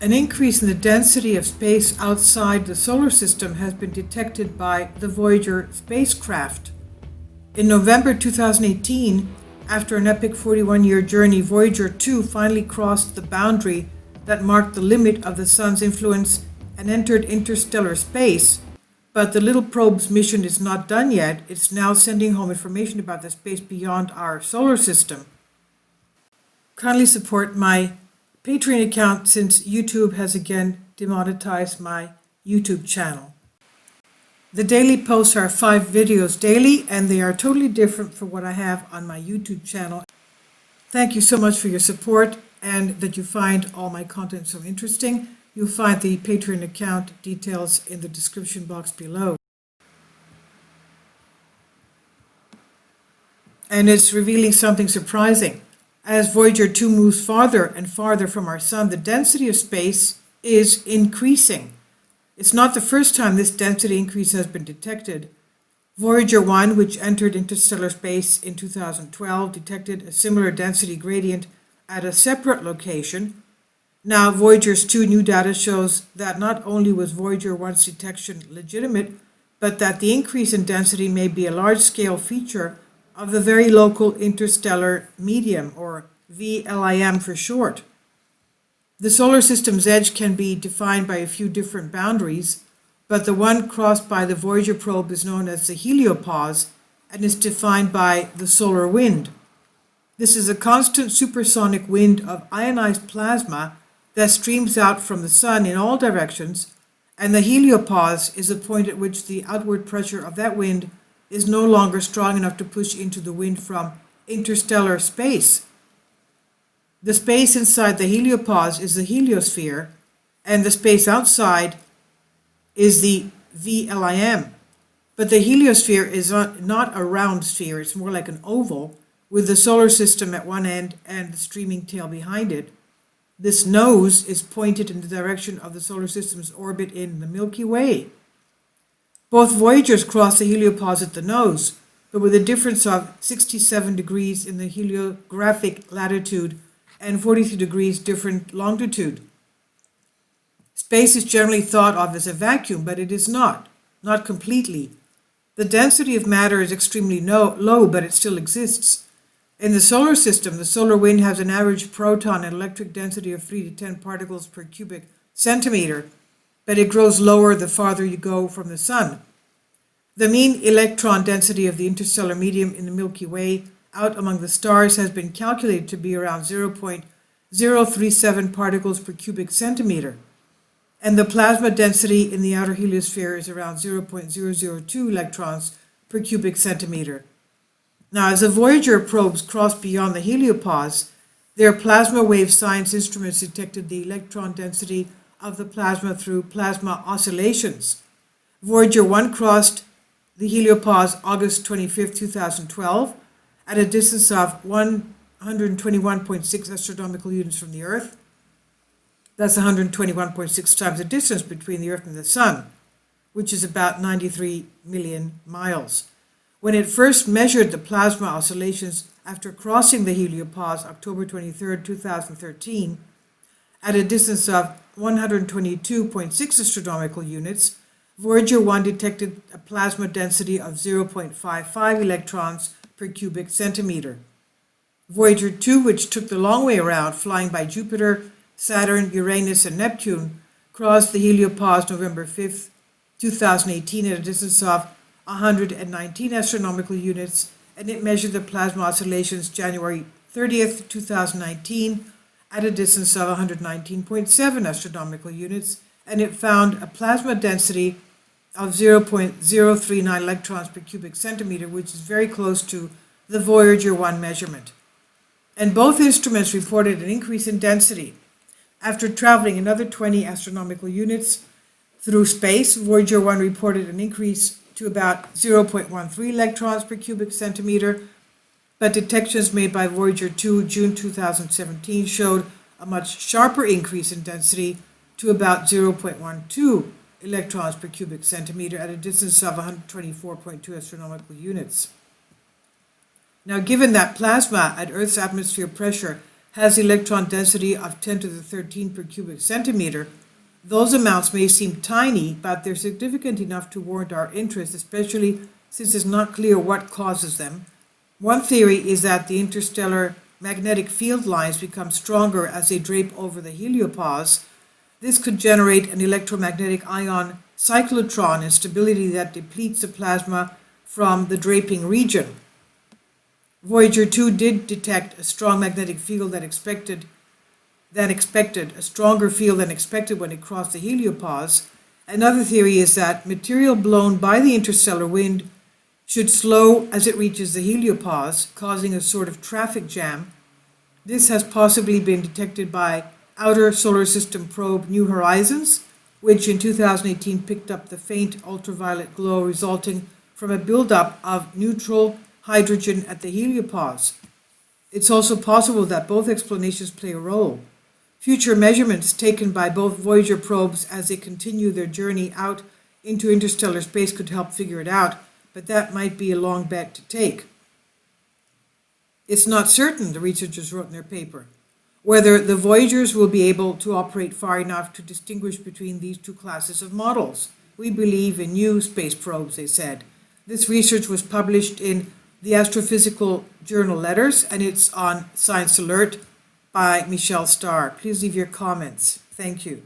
An increase in the density of space outside the solar system has been detected by the Voyager spacecraft. In November 2018, after an epic 41-year journey, Voyager 2 finally crossed the boundary that marked the limit of the Sun's influence and entered interstellar space. But the little probe's mission is not done yet. It's now sending home information about the space beyond our solar system. Kindly support my Patreon account since YouTube has again demonetized my YouTube channel. The daily posts are 5 videos daily, and they are totally different from what I have on my YouTube channel. Thank you so much for your support and that you find all my content so interesting. You'll find the Patreon account details in the description box below. And it's revealing something surprising. As Voyager 2 moves farther and farther from our Sun, the density of space is increasing. It's not the first time this density increase has been detected. Voyager 1, which entered interstellar space in 2012, detected a similar density gradient at a separate location. Now, Voyager's 2 new data shows that not only was Voyager 1's detection legitimate, but that the increase in density may be a large-scale feature of the very local interstellar medium, or VLIM for short. The solar system's edge can be defined by a few different boundaries, but the one crossed by the Voyager probe is known as the heliopause and is defined by the solar wind. This is a constant supersonic wind of ionized plasma that streams out from the Sun in all directions, and the heliopause is a point at which the outward pressure of that wind is no longer strong enough to push into the wind from interstellar space. The space inside the heliopause is the heliosphere, and the space outside is the VLIM. But the heliosphere is not a round sphere, it's more like an oval, with the solar system at one end and the streaming tail behind it. This nose is pointed in the direction of the solar system's orbit in the Milky Way. Both Voyagers cross the heliopause at the nose, but with a difference of 67 degrees in the heliographic latitude and 43 degrees different longitude. Space is generally thought of as a vacuum, but it is not completely. The density of matter is extremely low, but it still exists. In the solar system, the solar wind has an average proton and electric density of 3 to 10 particles per cubic centimeter, but it grows lower the farther you go from the Sun. The mean electron density of the interstellar medium in the Milky Way out among the stars has been calculated to be around 0.037 particles per cubic centimeter, and the plasma density in the outer heliosphere is around 0.002 electrons per cubic centimeter. Now, as the Voyager probes crossed beyond the heliopause, their plasma wave science instruments detected the electron density of the plasma through plasma oscillations. Voyager 1 crossed the heliopause August 25, 2012, at a distance of 121.6 astronomical units from the Earth. That's 121.6 times the distance between the Earth and the Sun, which is about 93 million miles. When it first measured the plasma oscillations after crossing the heliopause October 23, 2013, at a distance of 122.6 astronomical units, Voyager 1 detected a plasma density of 0.55 electrons per cubic centimeter. Voyager 2, which took the long way around, flying by Jupiter, Saturn, Uranus, and Neptune, crossed the heliopause November 5, 2018 at a distance of 119 astronomical units, and it measured the plasma oscillations January 30th, 2019 at a distance of 119.7 astronomical units, and it found a plasma density of 0.039 electrons per cubic centimeter, which is very close to the Voyager 1 measurement. And both instruments reported an increase in density. After traveling another 20 astronomical units through space, Voyager 1 reported an increase to about 0.13 electrons per cubic centimeter, but detections made by Voyager 2 June 2017 showed a much sharper increase in density to about 0.12 electrons per cubic centimeter at a distance of 124.2 astronomical units. Now, given that plasma at Earth's atmosphere pressure has electron density of 10 to the 13 per cubic centimeter, those amounts may seem tiny, but they're significant enough to warrant our interest, especially since it's not clear what causes them. One theory is that the interstellar magnetic field lines become stronger as they drape over the heliopause. This could generate an electromagnetic ion cyclotron instability that depletes the plasma from the draping region. Voyager 2 did detect a strong magnetic field than expected, a stronger field than expected when it crossed the heliopause. Another theory is that material blown by the interstellar wind should slow as it reaches the heliopause, causing a sort of traffic jam. This has possibly been detected by outer solar system probe New Horizons, which in 2018 picked up the faint ultraviolet glow resulting from a buildup of neutral hydrogen at the heliopause. It's also possible that both explanations play a role. Future measurements taken by both Voyager probes as they continue their journey out into interstellar space could help figure it out, but that might be a long bet to take. It's not certain, the researchers wrote in their paper, whether the Voyagers will be able to operate far enough to distinguish between these two classes of models. We believe in new space probes, they said. This research was published in the Astrophysical Journal Letters, and it's on Science Alert by Michelle Starr. Please leave your comments. Thank you.